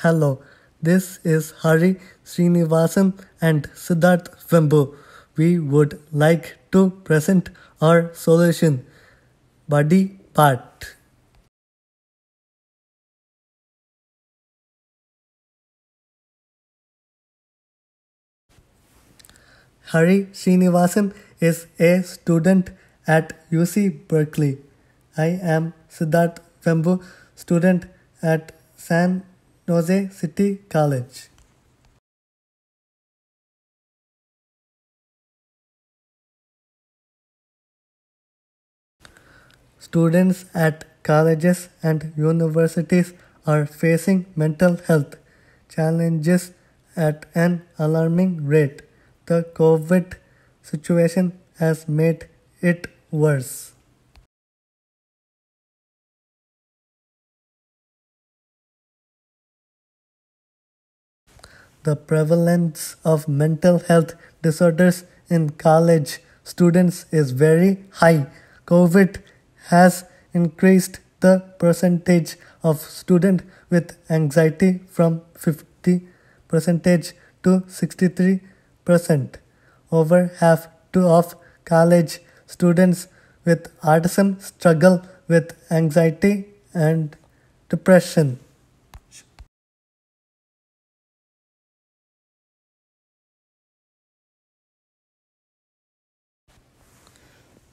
Hello, this is Hari Srinivasan and Siddharth Vembu. We would like to present our solution, Body Part. Hari Srinivasan is a student at UC Berkeley. I am Siddharth Vembu, student at San Jose City College. Students at colleges and universities are facing mental health challenges at an alarming rate. The COVID situation has made it worse. The prevalence of mental health disorders in college students is very high. COVID has increased the percentage of students with anxiety from 50 percentage to 63%. Over half of college students with autism struggle with anxiety and depression.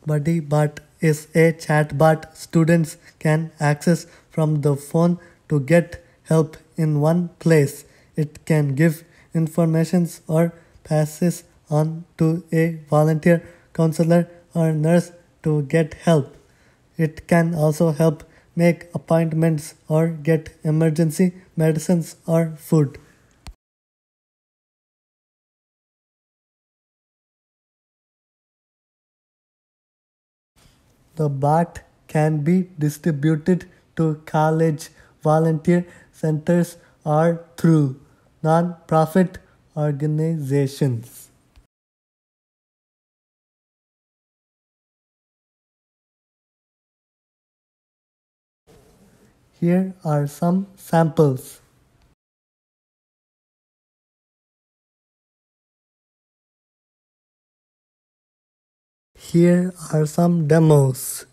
BuddyBot is a chatbot students can access from the phone to get help in one place. It can give informations or passes on to a volunteer, counselor, or nurse to get help. It can also help make appointments or get emergency medicines or food. The bot can be distributed to college volunteer centers or through non-profit organizations. Here are some samples. Here are some demos.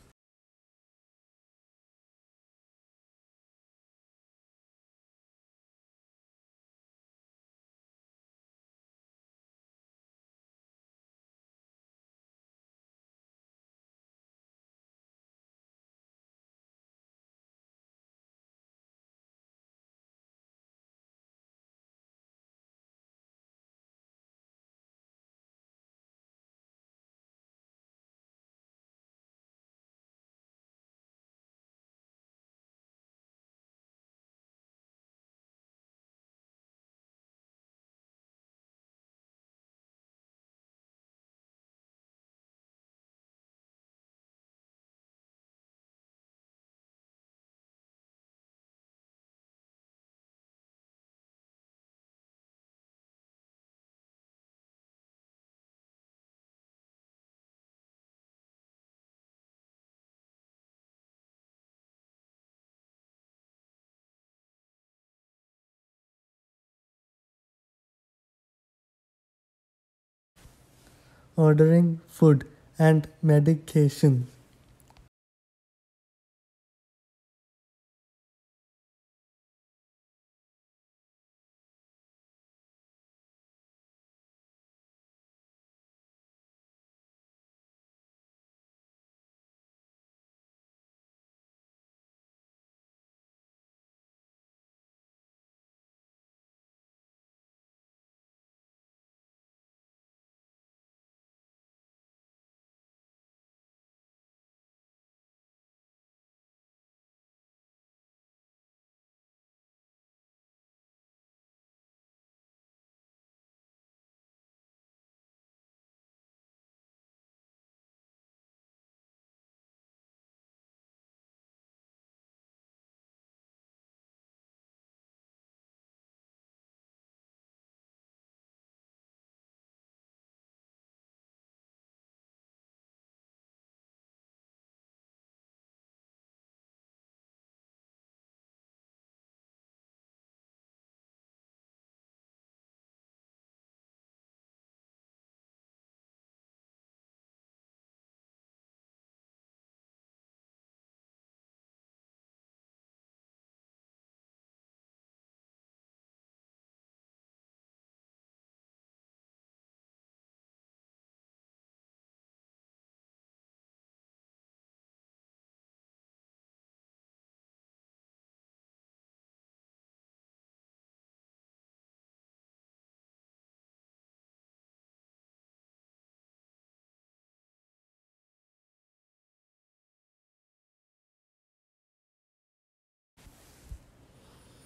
Ordering food and medication.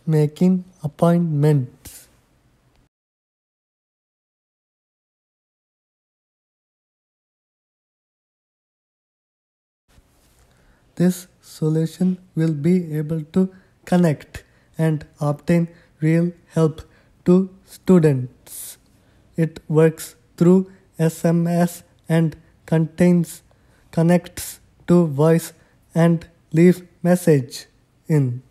making appointments. This solution will be able to connect and obtain real help to students. It works through SMS and contains connects to voice and leave message in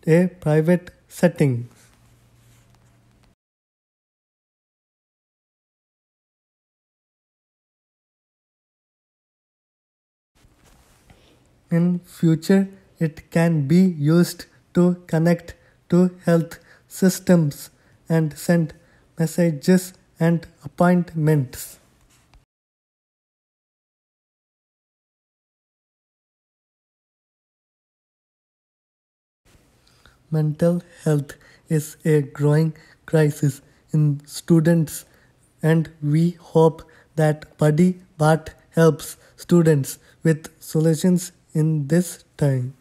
a private setting. In future, it can be used to connect to health systems and send messages and appointments. Mental health is a growing crisis in students, and we hope that Buddy Bart helps students with solutions in this time.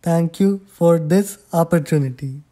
Thank you for this opportunity.